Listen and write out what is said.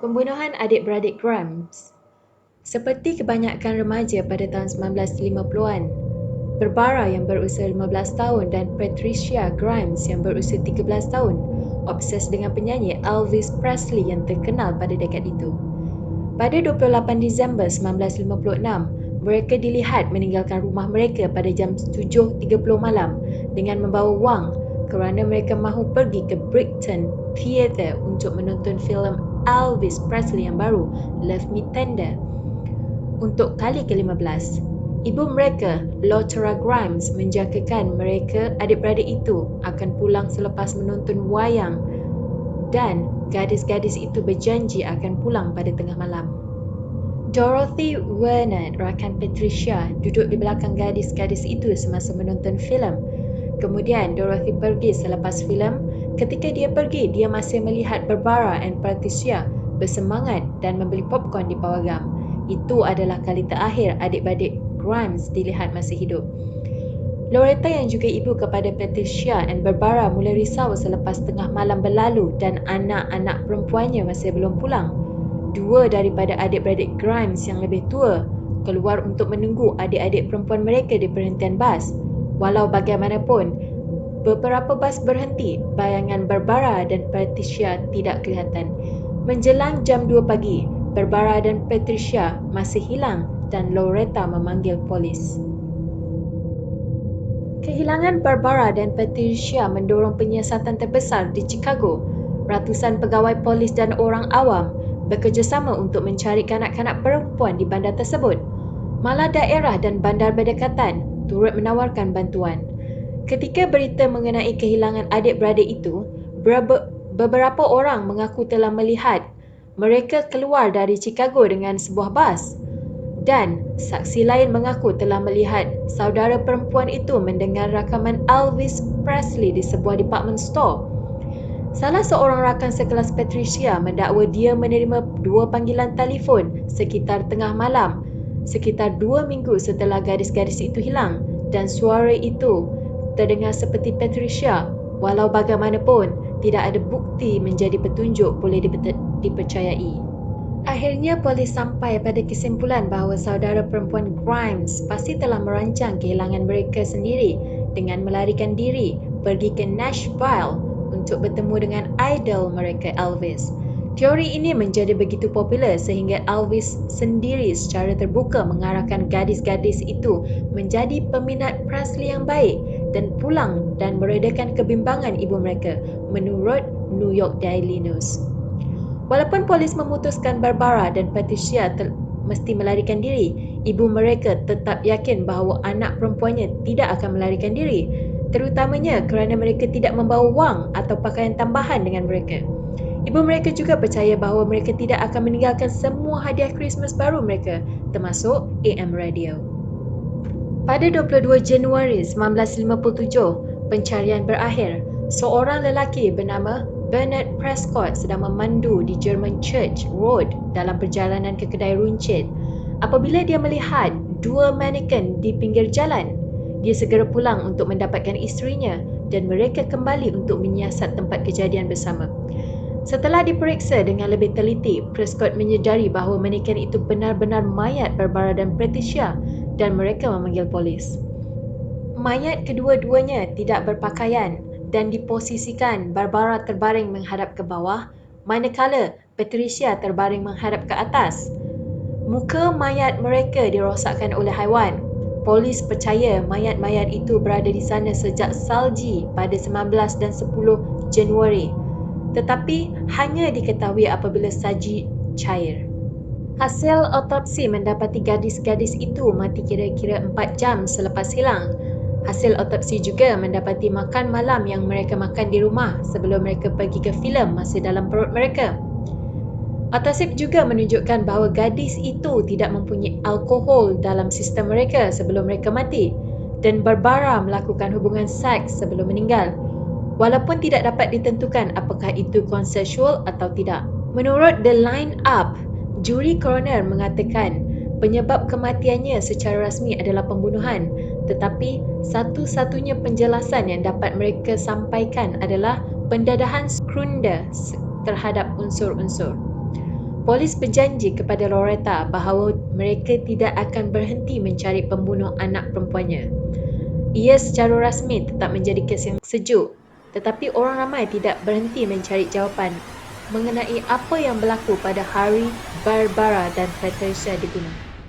Pembunuhan adik-beradik Grimes. Seperti kebanyakan remaja pada tahun 1950-an, Barbara yang berusia 15 tahun dan Patricia Grimes yang berusia 13 tahun obses dengan penyanyi Elvis Presley yang terkenal pada dekad itu. Pada 28 Disember 1956, mereka dilihat meninggalkan rumah mereka pada jam 7.30 malam dengan membawa wang kerana mereka mahu pergi ke Brighton Theatre untuk menonton filem Elvis Presley yang baru, Love Me Tender. Untuk kali ke-15, ibu mereka, Loretta Grimes, menjangkakan mereka adik-beradik itu akan pulang selepas menonton wayang dan gadis-gadis itu berjanji akan pulang pada tengah malam. Dorothy Warner, rakan Patricia, duduk di belakang gadis-gadis itu semasa menonton filem. Kemudian Dorothy pergi selepas filem. Ketika dia pergi, dia masih melihat Barbara dan Patricia bersemangat dan membeli popcorn di pawagam. Itu adalah kali terakhir adik-beradik Grimes dilihat masih hidup. Loretta yang juga ibu kepada Patricia dan Barbara mula risau selepas tengah malam berlalu dan anak-anak perempuannya masih belum pulang. Dua daripada adik-beradik Grimes yang lebih tua keluar untuk menunggu adik-adik perempuan mereka di perhentian bas. Walau bagaimanapun, beberapa bas berhenti, bayangan Barbara dan Patricia tidak kelihatan. Menjelang jam 2 pagi, Barbara dan Patricia masih hilang dan Loretta memanggil polis. Kehilangan Barbara dan Patricia mendorong penyiasatan terbesar di Chicago. Ratusan pegawai polis dan orang awam bekerjasama untuk mencari kanak-kanak perempuan di bandar tersebut. Malah daerah dan bandar berdekatan turut menawarkan bantuan. Ketika berita mengenai kehilangan adik-beradik itu, beberapa orang mengaku telah melihat mereka keluar dari Chicago dengan sebuah bas. Dan saksi lain mengaku telah melihat saudara perempuan itu mendengar rakaman Elvis Presley di sebuah department store. Salah seorang rakan sekelas Patricia mendakwa dia menerima 2 panggilan telefon sekitar tengah malam, sekitar 2 minggu setelah gadis-gadis itu hilang, dan suara itu terdengar seperti Patricia. Walau bagaimanapun, tidak ada bukti menjadi petunjuk boleh dipercayai. Akhirnya polis sampai pada kesimpulan bahawa saudara perempuan Grimes pasti telah merancang kehilangan mereka sendiri dengan melarikan diri pergi ke Nashville untuk bertemu dengan idol mereka Elvis. Teori ini menjadi begitu popular sehingga Elvis sendiri secara terbuka mengarahkan gadis-gadis itu menjadi peminat Presley yang baik dan pulang dan meredakan kebimbangan ibu mereka, menurut New York Daily News. Walaupun polis memutuskan Barbara dan Patricia mesti melarikan diri, ibu mereka tetap yakin bahawa anak perempuannya tidak akan melarikan diri, terutamanya kerana mereka tidak membawa wang atau pakaian tambahan dengan mereka. Ibu mereka juga percaya bahawa mereka tidak akan meninggalkan semua hadiah Christmas baru mereka, termasuk AM radio. Pada 22 Januari 1957, pencarian berakhir. Seorang lelaki bernama Bernard Prescott sedang memandu di German Church Road dalam perjalanan ke kedai runcit. Apabila dia melihat 2 mannequin di pinggir jalan, dia segera pulang untuk mendapatkan isterinya dan mereka kembali untuk menyiasat tempat kejadian bersama. Setelah diperiksa dengan lebih teliti, Prescott menyedari bahawa mannequin itu benar-benar mayat Barbara dan Patricia dan mereka memanggil polis. Mayat kedua-duanya tidak berpakaian dan diposisikan Barbara terbaring menghadap ke bawah, manakala Patricia terbaring menghadap ke atas. Muka mayat mereka dirosakkan oleh haiwan. Polis percaya mayat-mayat itu berada di sana sejak salji pada 19 dan 10 Januari, tetapi hanya diketahui apabila salji cair. Hasil otopsi mendapati gadis-gadis itu mati kira-kira 4 jam selepas hilang. Hasil otopsi juga mendapati makan malam yang mereka makan di rumah sebelum mereka pergi ke filem masih dalam perut mereka. Otopsi juga menunjukkan bahawa gadis itu tidak mempunyai alkohol dalam sistem mereka sebelum mereka mati dan Barbara melakukan hubungan seks sebelum meninggal. Walaupun tidak dapat ditentukan apakah itu konsensual atau tidak. Menurut The Line Up, juri coroner mengatakan penyebab kematiannya secara rasmi adalah pembunuhan, tetapi satu-satunya penjelasan yang dapat mereka sampaikan adalah pendadahan Scrunder terhadap unsur-unsur. Polis berjanji kepada Loretta bahawa mereka tidak akan berhenti mencari pembunuh anak perempuannya. Ia secara rasmi tetap menjadi kes yang sejuk, tetapi orang ramai tidak berhenti mencari jawapan mengenai apa yang berlaku pada hari Barbara dan Patricia dibunuh.